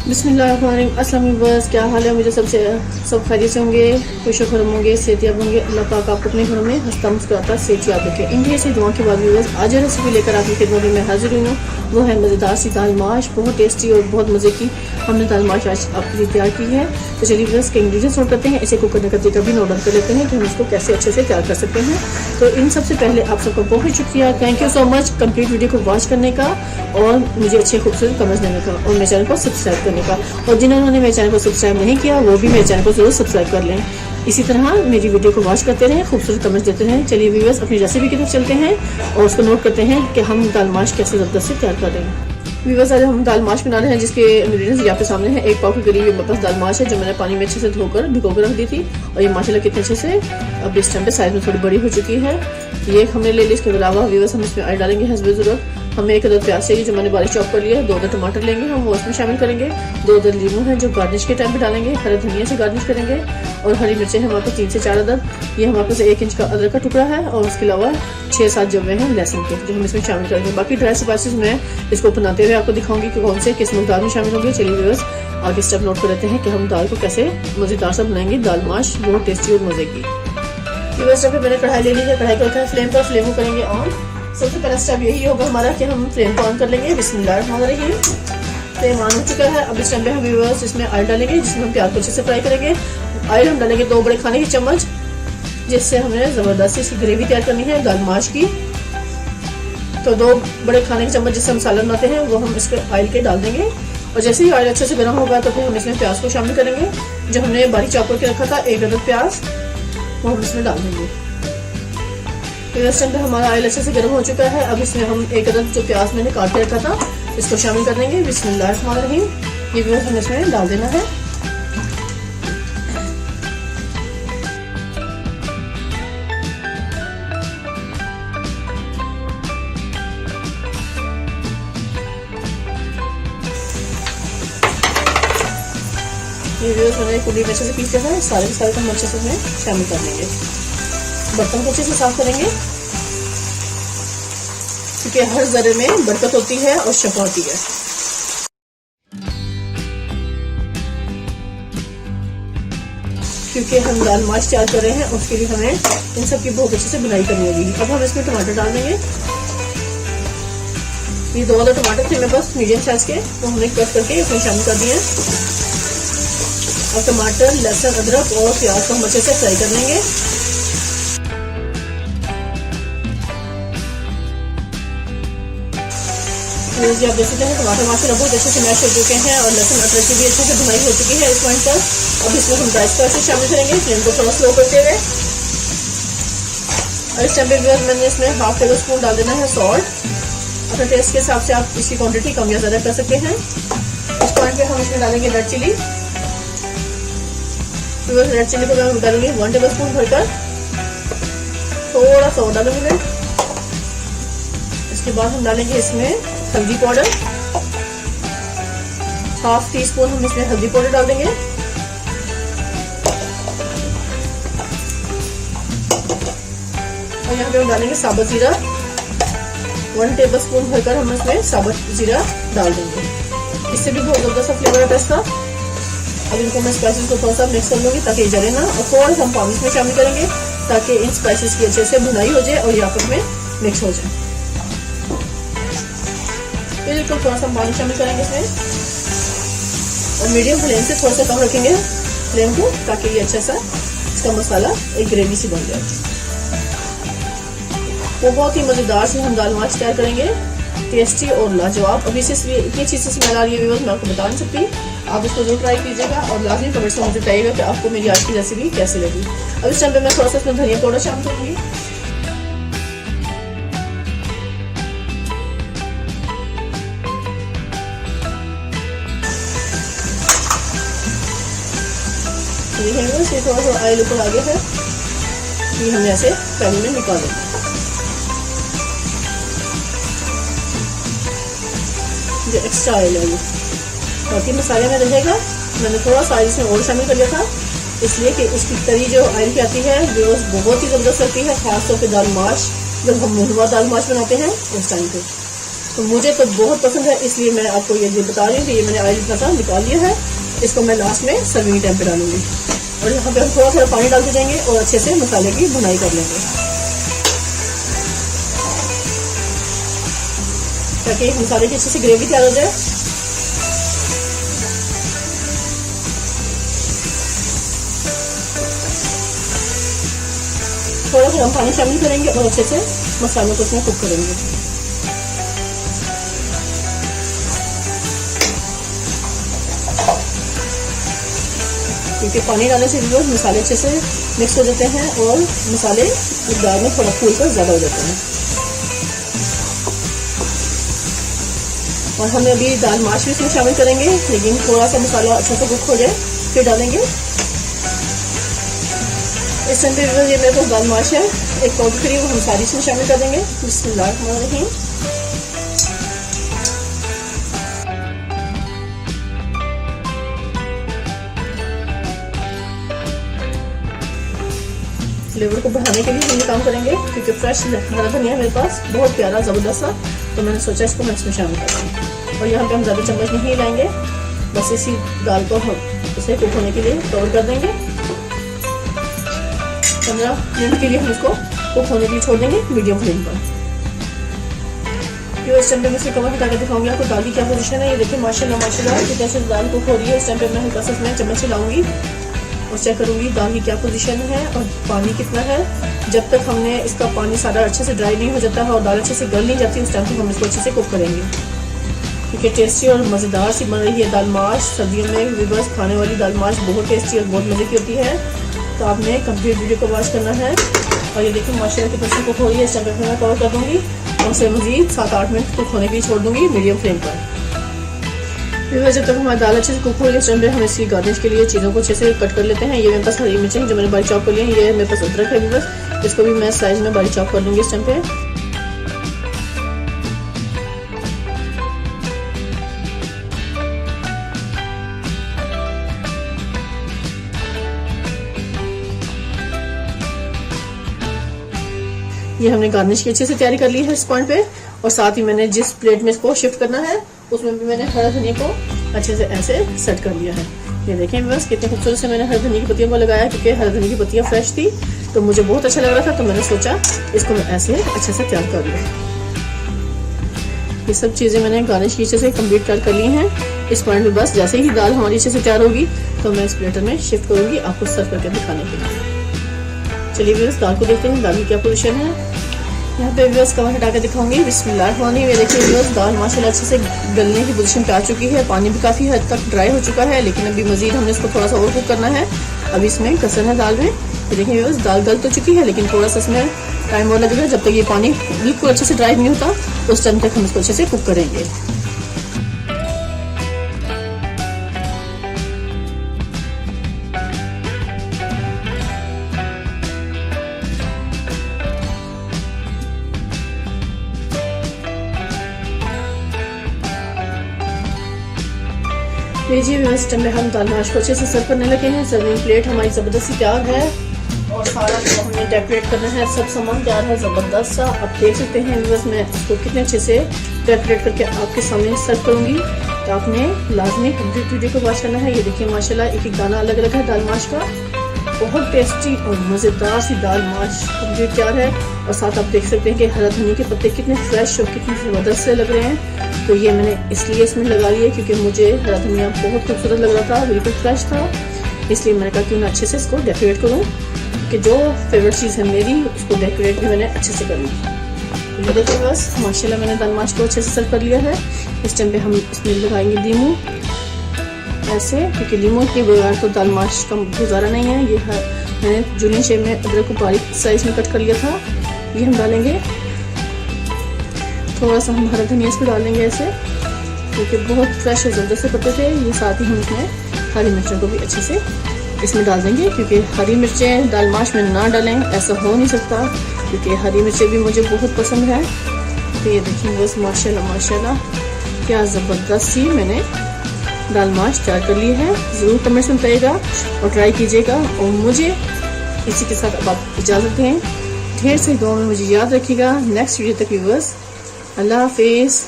बिस्मिल्लाहिर्रहमानिर्रहीम। अस्सलाम वालेकुम। क्या हाल है? मुझे सब खैरियत से होंगे, खुशखुरम होंगे, सेहतियाब होंगे। अल्लाह पाक आपको अपने घरों में हंसता मुस्कुराता सेहतियाब रखे। इंडिया से दुआ के बाद भी आज रेसिपी लेकर आपकी खिदमत में हाजिर हुई हूँ। वो है मज़ेदार सी दाल माश, बहुत टेस्टी और बहुत मज़े की हमने दाल माश आज आपके लिए तैयार की है। तो चलिए बस के इंग्रीडियंट्स नोट करते हैं। इसे कुक करने का तरीका भी नोट डाउन कर लेते हैं कि हम इसको कैसे अच्छे से तैयार कर सकते हैं। तो इन सबसे पहले आप सबका बहुत शुक्रिया, thank you so much complete video को वॉच करने का और मुझे अच्छे खूबसूरत कमेंट्स देने का और मेरे चैनल को सब्सक्राइब करने का। और जिन्होंने मेरे चैनल को सब्सक्राइब नहीं किया वो भी मेरे चैनल को जरूर सब्सक्राइब कर लें। इसी तरह मेरी वीडियो को वॉच करते रहें, खूबसूरत कमेंट्स देते रहें। चलिए व्यूअर्स अपनी रेसिपी की तरफ चलते हैं और उसको नोट करते हैं कि हम दाल माश कैसे ज़बरदस्त से तैयार कर रहे हैं। व्यूअर्स आज हम दाल माश बना रहे हैं जिसके इंग्रेडिएंट्स आपके सामने है। 1 पाव के करीब मेरे पास दाल माश है जो मैंने पानी में अच्छे से धोकर भिगोकर रख दी थी और ये माशाल्लाह कितने अच्छे से अब इस टाइम पे साइज में थोड़ी बड़ी हो चुकी है। ये हमने ले ली। इसके अलावा व्यूअर्स हम इसमें ऐड डालेंगे हस्बे ज़रूरत। हमें 1 अदद प्याज चाहिए जो मैंने बारीक चॉप कर लिया है। 2 अदद टमाटर लेंगे हम, वो इसमें शामिल करेंगे। 2 अदद लीमू है जो गार्निश के टाइम पे डालेंगे। हरा धनिया से गार्निश करेंगे और हरी मिर्चें हमारे पास 3 से 4 अदद। ये हमारे पास 1 इंच का अदरक का टुकड़ा है और उसके अलावा 6-7 जवे हैं लहसुन के जो हम इसमें शामिल करेंगे। बाकी ड्राई स्पाइसेस मैं इसको बनाते हुए आपको दिखाऊंगी कि कौन से किस मकदार में शामिल होंगे। चलिए व्यूअर्स आगे स्टेप नोट कर लेते हैं कि हम दाल को कैसे मज़ेदार सा बनाएंगे। दाल माश बहुत टेस्टी और मज़े की। व्यूअर्स पे मैंने कढ़ाई ले ली है। कढ़ाई को रखा है फ्लेम पर, फ्लेम को करेंगे ऑन। सबसे पहला स्टेप यही होगा हमारा कि हम फ्लेम को ऑन कर लेंगे। बिस्मिल्लाहिर्रहमानिर्रहीम। फ्लेम ऑन हो चुका है। अब इस टाइम पे हम व्यूअर्स इसमें ऑयल डालेंगे जिसमें हम प्याज को अच्छे से फ्राई करेंगे। ऑयल हम डालेंगे 2 बड़े खाने के चम्मच, जिससे हमें ज़बरदस्त इसकी ग्रेवी तैयार करनी है दाल माश की। तो 2 बड़े खाने के चम्मच जिससे हम सालन बनाते हैं वो हम इसके ऑयल के डाल देंगे। और जैसे ही ऑयल अच्छे से गर्म होगा तो फिर हम इसमें प्याज को शामिल करेंगे जो हमने बारीक चॉप करके रखा था। 1 अदद प्याज वो हम इसमें डाल देंगे। फिर इस टाइम पे हमारा ऑयल अच्छे से गर्म हो चुका है। अब इसमें हम 1 अदद जो प्याज मैंने काट के रखा था इसको शामिल कर देंगे। बिस्मिल्लाहिर्रहमानिर्रहीम। ये भी हमें इसमें डाल देना है। ये भी मैंने कुंडी में अच्छे से पीसे हैं। सारे के सारे हम अच्छे से इसमें शामिल कर लेंगे। बर्तन को अच्छे से साफ करेंगे क्योंकि हर जरे में बरकत होती है और शफा होती है। क्योंकि हम दाल माश तैयार कर रहे हैं उसके लिए हमें इन सब की बहुत अच्छे से बुनाई करनी होगी। अब हम इसमें टमाटर डाल देंगे। ये 2 अदद टमाटर थे मेरे पास मीडियम साइज के, वो हमने कट करके इसमें शामिल कर दिए। और टमाटर, लहसुन, अदरक और प्याज को हम अच्छे से फ्राई कर लेंगे। जी आप देख सकते हैं टमाटर माशाल्लाह बहुत अच्छे से मैश हो चुके हैं और लहसुन अदरक की भी अच्छे से भुनाई हो चुकी है इस पॉइंट पर। अब इसमें हम ड्राई स्पाइसेस शामिल करेंगे। फ्लेम को थोड़ा स्लो करते हुए और इस टाइम पे मैंने इसमें 1/2 टेबल स्पून डाल देना है सॉल्ट। अपने टेस्ट के हिसाब से आप इसकी क्वांटिटी कम या ज़्यादा कर सकते हैं। इस पॉइंट पे हम इसमें डालेंगे रेड चिली। रेड चिली को मैं डालूंगी 1 टेबल स्पून भरकर। थोड़ा सा और डालूंगी मैं। इसके बाद हम डालेंगे इसमें हल्दी पाउडर। 1/2 टीस्पून हम इसमें हल्दी पाउडर डाल देंगे। और यहाँ पे हम डालेंगे साबुत जीरा। 1 टेबल स्पून भरकर हम इसमें साबुत जीरा डाल देंगे। इससे भी बहुत ज़बरदस्त फ्लेवर आता है इसका। अब इनको मैं स्पाइसेस को थोड़ा सा मिक्स कर लूँगी ताकि जले ना। और थोड़ा सा हम पानी इसमें शामिल करेंगे ताकि इन स्पाइसेस की अच्छे से भुनाई हो जाए और ये आपस में मिक्स हो जाए। बिल्कुल थोड़ा सा पानी शामिल करेंगे इसमें और मीडियम फ्लेम से थोड़ा सा कम रखेंगे फ्लेम को ताकि ये अच्छा सा इसका मसाला एक ग्रेवी सी बन जाए। वो बहुत ही मज़ेदार से हम दाल माश तैयार करेंगे, टेस्टी और लाजवाब। अभी से इतनी अच्छी से स्मेल आ रही है मैं आपको बता नहीं सकती। आप इसको जरूर ट्राई कीजिएगा और लाजमी कमेंट्स में मुझे बताइएगा कि आपको मेरी आज की रेसिपी कैसी लगी। अब इस टाइम पे मैं थोड़ा सा इसमें धनिया पाउडर शामिल करूँगी। ये थोड़ा सा ऑयल ऊपर आ गया है, ये हमने ऐसे पैन में निकाल देंगे। जो एक्स्ट्रा ऑयल है ये बाकी मसाले में रहेगा। मैंने थोड़ा सा इसमें और शामिल कर लिया था इसलिए कि उसकी तरी जो ऑयल की आती है वो बहुत ही ज़बरदस्त लगती है, खासतौर पे दाल माश जब हम मुर्गा दाल माश बनाते हैं उस टाइम पे। तो मुझे तो बहुत पसंद है, इसलिए मैं आपको ये बता रही हूँ कि ये मैंने ऑयल इतना सा निकाल लिया है। इसको मैं लास्ट में सर्विंग टाइम पे डालूंगी और यहाँ पे हम थोड़ा सा पानी डालते जाएंगे और अच्छे से मसाले की भुनाई कर लेंगे ताकि मसाले की अच्छे से ग्रेवी तैयार हो जाए। थोड़ा सा हम पानी शामिल करेंगे और अच्छे से मसालों को इसमें कुक करेंगे। क्योंकि पानी डालने से भी मसाले अच्छे से मिक्स हो जाते हैं और मसाले दाल में थोड़ा फूल कर ज़्यादा हो जाते हैं। और हम अभी दाल माश भी इसमें शामिल करेंगे, लेकिन थोड़ा सा मसाला अच्छा से कुक हो जाए फिर डालेंगे। इस टाइम पे ये मेरे पास दाल माश है, एक पाउच करीब हम सारी इसमें शामिल कर देंगे। बिस्मिल्लाहिर्रहमानिर्रहीम। फ्लेवर को बढ़ाने के लिए हम ये काम करेंगे, क्योंकि फ्रेश हरा धनिया मेरे पास बहुत प्यारा ज़बरदस्त सा, तो मैंने सोचा इसको मैं इसमें शामिल कर दूँ। और यहाँ पे हम ज़्यादा चम्मच नहीं लाएंगे, बस इसी दाल को हम इसे कुक होने के लिए कवर कर देंगे। 15 मिनट के लिए हम इसको कुक होने के लिए छोड़ देंगे मीडियम फ्लेम पर। जो इस टाइम पे मैं इसमें कवर हटा के दिखाऊंगी आपको दाल की क्या पोजीशन है। ये देखिए माशाल्लाह माशाल्लाह कि कैसे दाल कुक हो रही है। इस टाइम पे मैं हल्का सा इसमें चम्मच हिलाऊंगी और चेक करूंगी दाल की क्या पोजीशन है और पानी कितना है। जब तक हमने इसका पानी सारा अच्छे से ड्राई नहीं हो जाता है और दाल अच्छे से गल नहीं जाती, उस टाइम तक हम इसको अच्छे से कुक करेंगे। क्योंकि टेस्टी और मज़ेदार सी बन रही है दाल माश। सर्दियों में भी बस खाने वाली दाल माश बहुत टेस्टी और बहुत मज़े की होती है। तो आपने कंप्लीट वीडियो को वॉच करना है। और ये देखिए माशाल्लाह की कुक हो रही है। इस टाइम पे मैं कवर कर दूँगी और उसे मज़ीद 7-8 मिनट कुक होने के लिए छोड़ दूँगी मीडियम फ्लेम पर। जब तक हमारी दाल अच्छे से कुक हो रही है, इस टाइम पे हम इसकी गार्निश के लिए चीज़ों को अच्छे से कट कर लेते हैं। ये मेरे पास हरी मिर्चें हैं जो मैंने बारीक चॉप कर ली है। ये मेरे पास अदरक है, बस इसको भी मैं साइज में बारीक चॉप कर लूँगी इस टाइम पे। ये हमने गार्निश की अच्छे से तैयारी कर ली है इस पॉइंट पे। और साथ ही मैंने जिस प्लेट में इसको शिफ्ट करना है उसमें भी मैंने हरा धनिया को अच्छे से ऐसे सेट कर लिया है। ये देखें बस कितने खूबसूरत से मैंने हरा धनिया की पत्तियों को लगाया, क्योंकि हरा धनिया की पत्तियां फ्रेश थी तो मुझे बहुत अच्छा लग रहा था, तो मैंने सोचा इसको मैं ऐसे अच्छे से तैयार कर लूँ। ये सब चीज़ें मैंने गार्निश की अच्छे से कम्प्लीट कर ली हैं। इस पॉइंट में बस जैसे ही दाल हमारी अच्छे से तैयार होगी तो मैं इस प्लेटर में शिफ्ट करूँगी आपको सर्व करके दिखाने के लिए। चलिए व्यूअर्स दाल को देखते हैं दाल की क्या पोजीशन है। यहाँ पे व्यूअर्स कवर हटा के दिखाऊंगी। बिस्मिल्लाहिर्रहमानिर्रहीम। ये देखिए व्यूअर्स दाल माशाल्लाह अच्छे से गलने की पोजीशन पे आ चुकी है। पानी भी काफ़ी हद तक ड्राई हो चुका है, लेकिन अभी मजीद हमने इसको थोड़ा सा और कुक करना है। अभी इसमें कसर है दाल में। ये देखिए व्यूअर्स दाल गल तो चुकी है, लेकिन थोड़ा सा इसमें टाइम और लगेगा। जब तक ये पानी बिल्कुल अच्छे से ड्राई नहीं होता उस टाइम तक हम इसको अच्छे से कुक करेंगे। लीजिए इस टाइम में हम दाल माश को अच्छे से सर्व करने लगे हैं। सर्विंग प्लेट हमारी ज़बरदस्ती तैयार है और सारा जो हमने डेकोरेट करना है सब सामान तैयार है ज़बरदस्त सा। आप देख सकते हैं व्यूअर्स मैं इसको कितने अच्छे से डेकोरेट करके आपके सामने सर्व करूँगी, तो आपने लाजमी कंप्लीट वीडियो को वॉच करना है। ये देखिए माशाल्लाह एक एक दाना अलग अलग है दाल माश का। बहुत टेस्टी और मज़ेदार सी दाल माश कंप्लीट तैयार है। और साथ आप देख सकते हैं कि हरा धनिया के पत्ते कितने फ्रेश और कितने ज़बरदस्त से लग रहे हैं। तो ये मैंने इसलिए इसमें लगा लिया क्योंकि मुझे हरा धनिया बहुत खूबसूरत लग रहा था, बिल्कुल फ्रेश था, इसलिए मैंने कहा क्यों ना अच्छे से इसको डेकोरेट करूँ, कि जो फेवरेट चीज़ है मेरी उसको डेकोरेट भी मैंने अच्छे से कर ली। तो देखो बस माशाल्लाह मैंने दाल माश को अच्छे से सर्व कर लिया है। इस टाइम पे हम इसमें लगाएंगे लीमू ऐसे, क्योंकि लीमू के बगैर तो दाल माश का गुजारा नहीं है। ये मैंने जूलियन शेप में अदरक को बारीक साइज में कट कर लिया था, ये हम डालेंगे। थोड़ा सा हम हरा धनिया इसमें डालेंगे ऐसे, क्योंकि बहुत फ्रेश और ज़बरदस्त से पत्ते थे ये। साथ ही हम इसमें हरी मिर्चों को भी अच्छे से इसमें डाल देंगे, क्योंकि हरी मिर्चें दाल माश में ना डालें ऐसा हो नहीं सकता, क्योंकि हरी मिर्चें भी मुझे बहुत पसंद है। तो ये देखिए बस माशाल्लाह माशाल्लाह क्या ज़बरदस्त सी मैंने दाल माश तैयार कर ली है। ज़रूर कमेंट्स में बताइएगा और ट्राई कीजिएगा। और मुझे इसी के साथ अब आप इजाज़त दें। ढेर से दुआ में मुझे याद रखिएगा। नेक्स्ट वीडियो तक व्यूअर्स, अल्लाह हाफिज़।